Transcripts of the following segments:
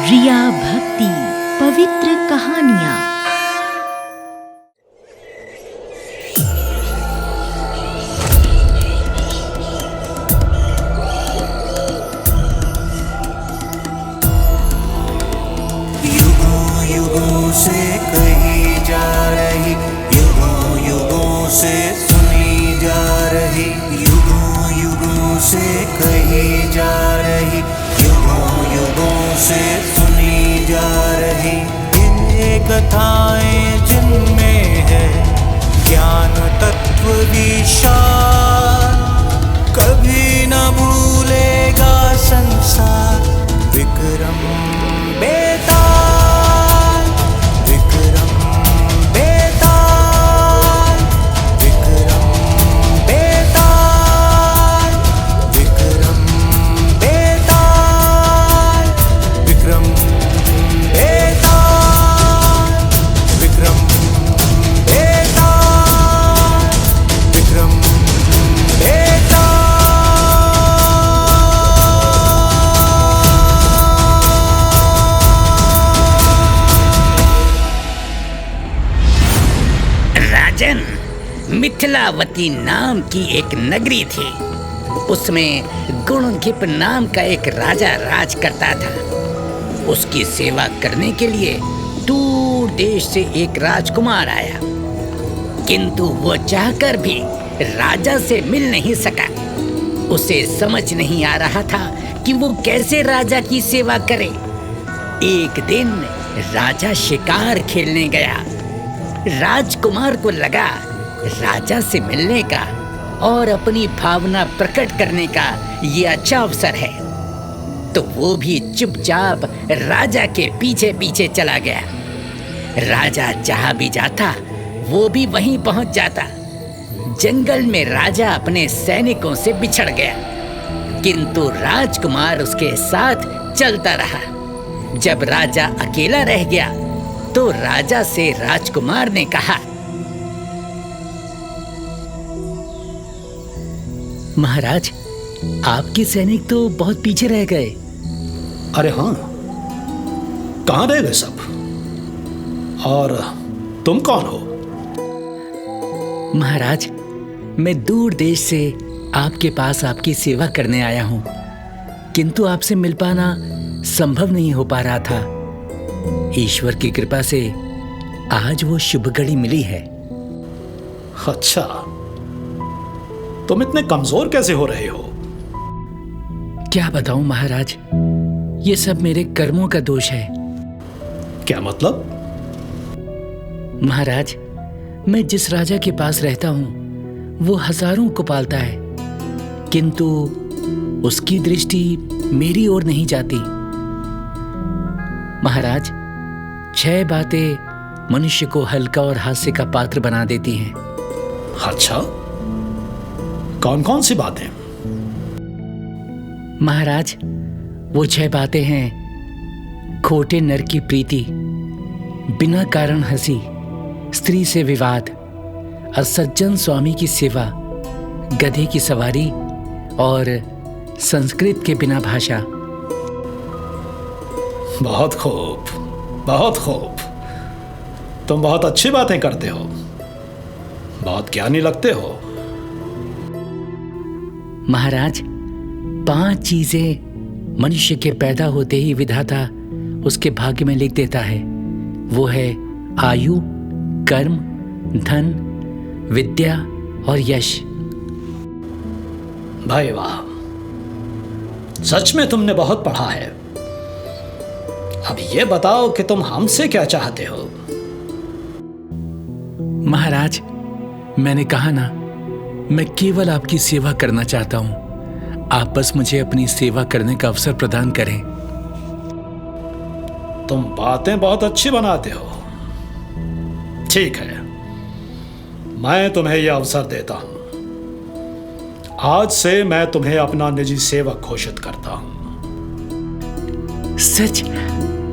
रिया भक्ति पवित्र कहानियाँ। युगों युगों से कही जा रही, युगों युगों से सुनी जा रही, युगों युगों से कही जा रही, युगों युगों से सुनी जा रही। ये कथाएं जिनमें है ज्ञान तत्व विशाल, कभी न भूलेगा संसार। विक्रम बेताल, विक्रम बेताल, विक्रम बेताल, विक्रम बेताल, विक्रम बेताल, विक्रम बेताल, विक्रम बेताल। राजन, मिथिलावती नाम की एक नगरी थी। उसमें गुणगिप नाम का एक राजा राज करता था। उसकी सेवा करने के लिए दूर देश से एक राजकुमार आया, किंतु वो चाहकर भी राजा से मिल नहीं सका। उसे समझ नहीं आ रहा था कि वो कैसे राजा की सेवा करे। एक दिन राजा शिकार खेलने गया। राजकुमार को लगा राजा से मिलने का और अपनी भावना प्रकट करने का ये अच्छा अवसर है, तो वो भी चुपचाप राजा के पीछे पीछे चला गया। राजा जहाँ भी जाता वो भी वहीं पहुंच जाता। जंगल में राजा अपने सैनिकों से बिछड़ गया, किंतु राजकुमार उसके साथ चलता रहा। जब राजा अकेला रह गया तो राजा से राजकुमार ने कहा, महाराज, आपके सैनिक तो बहुत पीछे रह गए। अरे हाँ, कहाँ रह गए सब? और तुम कौन हो? महाराज, मैं दूर देश से आपके पास आपकी सेवा करने आया हूँ, किंतु आपसे मिल पाना संभव नहीं हो पा रहा था। ईश्वर की कृपा से आज वो शुभ घड़ी मिली है। अच्छा, तुम इतने कमजोर कैसे हो रहे हो? क्या बताऊं महाराज, ये सब मेरे कर्मों का दोष है। क्या मतलब? महाराज, मैं जिस राजा के पास रहता हूं वो हजारों को पालता है, किंतु उसकी दृष्टि मेरी ओर नहीं जाती। महाराज, 6 बातें मनुष्य को हल्का और हास्य का पात्र बना देती हैं। अच्छा, कौन कौन सी बातें? महाराज, वो 6 बातें हैं: खोटे नर की प्रीति, बिना कारण हंसी, स्त्री से विवाद, असज्जन स्वामी की सेवा, गधे की सवारी और संस्कृत के बिना भाषा। बहुत खूब, बहुत खूब। तुम बहुत अच्छी बातें करते हो, बहुत ज्ञानी लगते हो। महाराज, 5 चीजें मनुष्य के पैदा होते ही विधाता उसके भाग्य में लिख देता है। वो है आयु, कर्म, धन, विद्या और यश। भाई वाह, सच में तुमने बहुत पढ़ा है। अब ये बताओ कि तुम हमसे क्या चाहते हो? महाराज, मैंने कहा ना, मैं केवल आपकी सेवा करना चाहता हूं। आप बस मुझे अपनी सेवा करने का अवसर प्रदान करें। तुम बातें बहुत अच्छी बनाते हो। ठीक है, मैं तुम्हें यह अवसर देता हूं। आज से मैं तुम्हें अपना निजी सेवक घोषित करता हूं। सच?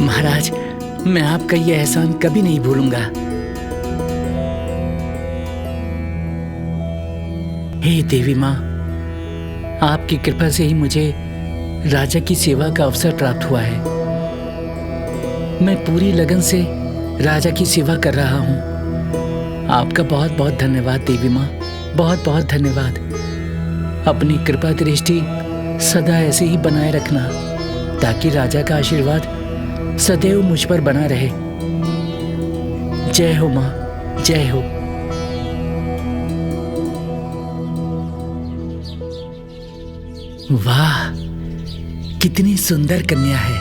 महाराज, मैं आपका ये एहसान कभी नहीं भूलूंगा। हे देवी माँ, आपकी कृपा से ही मुझे राजा की सेवा का अवसर प्राप्त हुआ है। मैं पूरी लगन से राजा की सेवा कर रहा हूँ। आपका बहुत बहुत धन्यवाद देवी माँ, बहुत बहुत धन्यवाद। अपनी कृपा दृष्टि सदा ऐसे ही बनाए रखना ताकि राजा का आशीर्वाद सदैव मुझ पर बना रहे। जय हो माँ, जय हो। वाह, कितनी सुंदर कन्या है,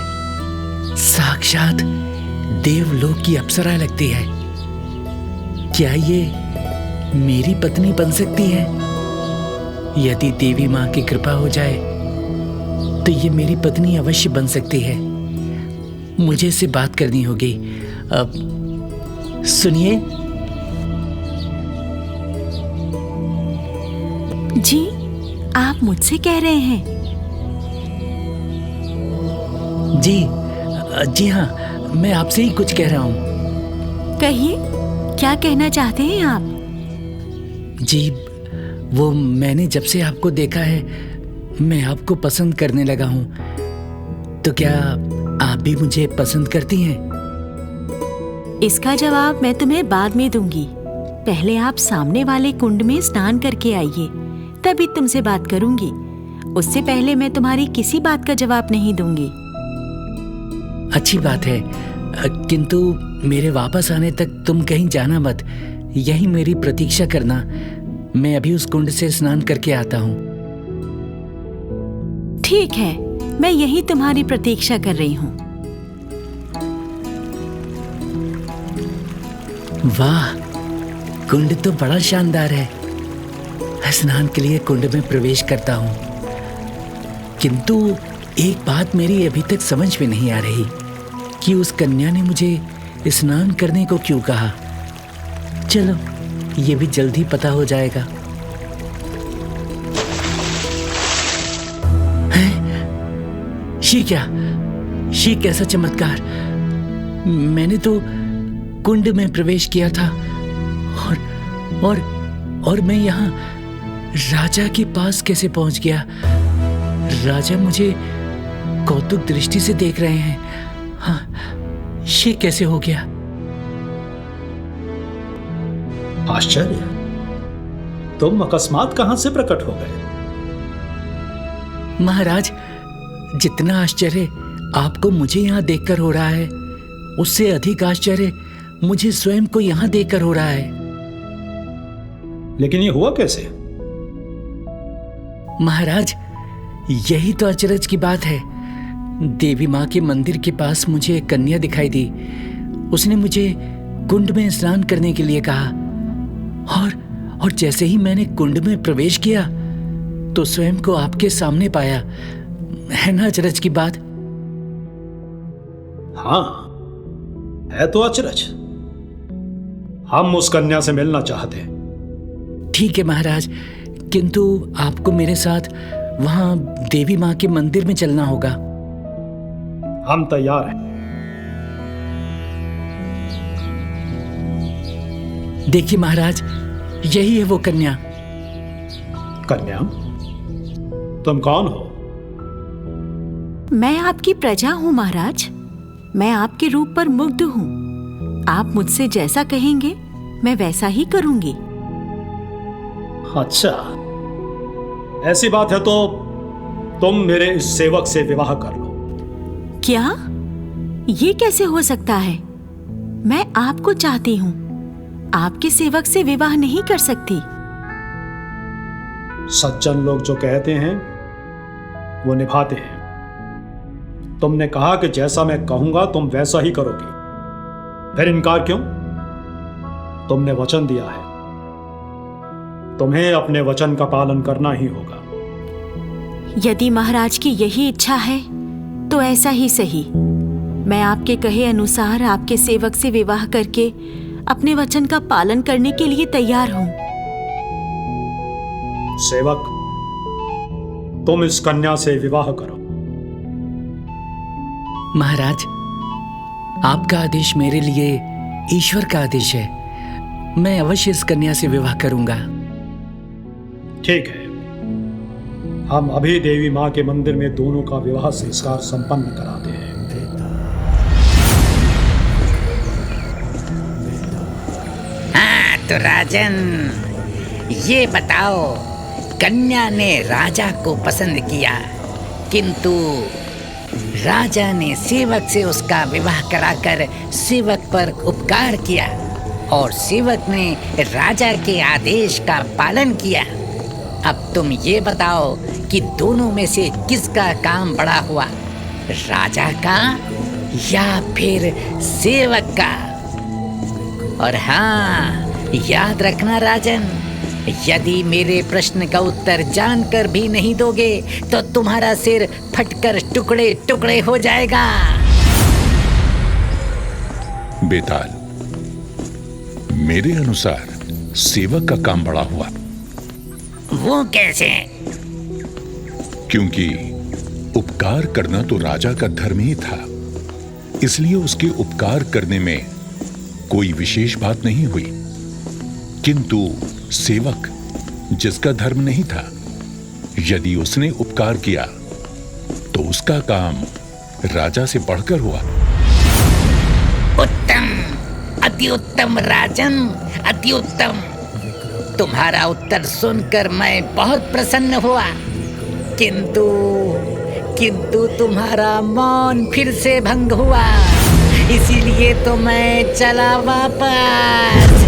साक्षात देवलोक की अप्सरा लगती है। क्या ये मेरी पत्नी बन सकती है? यदि देवी माँ की कृपा हो जाए तो ये मेरी पत्नी अवश्य बन सकती है। मुझे इससे बात करनी होगी। अब सुनिए। जी, आप मुझसे कह रहे हैं? जी हाँ, मैं आपसे ही कुछ कह रहा हूँ। कहिए, क्या कहना चाहते हैं आप? जी, वो मैंने जब से आपको देखा है मैं आपको पसंद करने लगा हूँ। तो क्या आप भी मुझे पसंद करती हैं? इसका जवाब मैं तुम्हें बाद में दूंगी। पहले आप सामने वाले कुंड में स्नान करके आइए, तभी तुमसे बात करूंगी। उससे पहले मैं तुम्हारी किसी बात का जवाब नहीं दूंगी। अच्छी बात है, किंतु मेरे वापस आने तक तुम कहीं जाना मत। यही मेरी प्रतीक्षा करना। मैं अभी उस कुंड से स्नान करके आता हूँ। ठीक है, मैं यही तुम्हारी प्रतीक्षा कर रही हूँ। वाह, कुंड तो बड़ा शानदार है। स्नान के लिए कुंड में प्रवेश करता हूँ, किंतु एक बात मेरी अभी तक समझ में नहीं आ रही कि उस कन्या ने मुझे स्नान करने को क्यों कहा। चलो, ये भी जल्दी पता हो जाएगा। हैं? ये कैसा चमत्कार! मैंने तो कुंड में प्रवेश किया था और मैं यहाँ राजा के पास कैसे पहुंच गया? राजा मुझे कौतुक दृष्टि से देख रहे हैं। हाँ, ये कैसे हो गया? आश्चर्य, तुम अकस्मात कहां से प्रकट हो गए? महाराज, जितना आश्चर्य आपको मुझे यहाँ देखकर हो रहा है, उससे अधिक आश्चर्य मुझे स्वयं को यहाँ देखकर हो रहा है। लेकिन ये हुआ कैसे? महाराज, यही तो अचरज की बात है। देवी माँ के मंदिर के पास मुझे एक कन्या दिखाई दी। उसने मुझे कुंड में स्नान करने के लिए कहा और जैसे ही मैंने कुंड में प्रवेश किया तो स्वयं को आपके सामने पाया। है ना अचरज की बात? हाँ, है तो अचरज। हम उस कन्या से मिलना चाहते हैं। ठीक है महाराज, किंतु आपको मेरे साथ वहां देवी माँ के मंदिर में चलना होगा। हम तैयार हैं। देखिए महाराज, यही है वो कन्या। कन्या, तुम कौन हो? मैं आपकी प्रजा हूँ महाराज। मैं आपके रूप पर मुग्ध हूँ। आप मुझसे जैसा कहेंगे मैं वैसा ही करूंगी। अच्छा, ऐसी बात है तो तुम मेरे इस सेवक से विवाह कर लो। क्या? ये कैसे हो सकता है? मैं आपको चाहती हूँ, आपके सेवक से विवाह नहीं कर सकती। सज्जन लोग जो कहते हैं वो निभाते हैं। तुमने कहा कि जैसा मैं कहूंगा तुम वैसा ही करोगी, फिर इनकार क्यों? तुमने वचन दिया है, तुम्हें अपने वचन का पालन करना ही होगा। यदि महाराज की यही इच्छा है तो ऐसा ही सही। मैं आपके कहे अनुसार आपके सेवक से विवाह करके अपने वचन का पालन करने के लिए तैयार हूं। सेवक, तुम इस कन्या से विवाह करो। महाराज, आपका आदेश मेरे लिए ईश्वर का आदेश है। मैं अवश्य इस कन्या से विवाह करूंगा। ठीक है, हम अभी देवी माँ के मंदिर में दोनों का विवाह संस्कार संपन्न कराते हैं। तो राजन, ये बताओ, कन्या ने राजा को पसंद किया, किंतु राजा ने सेवक से उसका विवाह कराकर सेवक पर उपकार किया और सेवक ने राजा के आदेश का पालन किया। अब तुम ये बताओ कि दोनों में से किसका काम बड़ा हुआ, राजा का या फिर सेवक का? और हाँ, याद रखना राजन, यदि मेरे प्रश्न का उत्तर जानकर भी नहीं दोगे तो तुम्हारा सिर फटकर टुकड़े टुकड़े हो जाएगा। बेताल, मेरे अनुसार सेवक का काम बड़ा हुआ। वो कैसे? क्योंकि उपकार करना तो राजा का धर्म ही था, इसलिए उसके उपकार करने में कोई विशेष बात नहीं हुई। किंतु सेवक, जिसका धर्म नहीं था, यदि उसने उपकार किया तो उसका काम राजा से बढ़कर हुआ। उत्तम, अति उत्तम राजन, अति उत्तम। तुम्हारा उत्तर सुनकर मैं बहुत प्रसन्न हुआ, किंतु तुम्हारा मौन फिर से भंग हुआ, इसीलिए तो मैं चला वापस।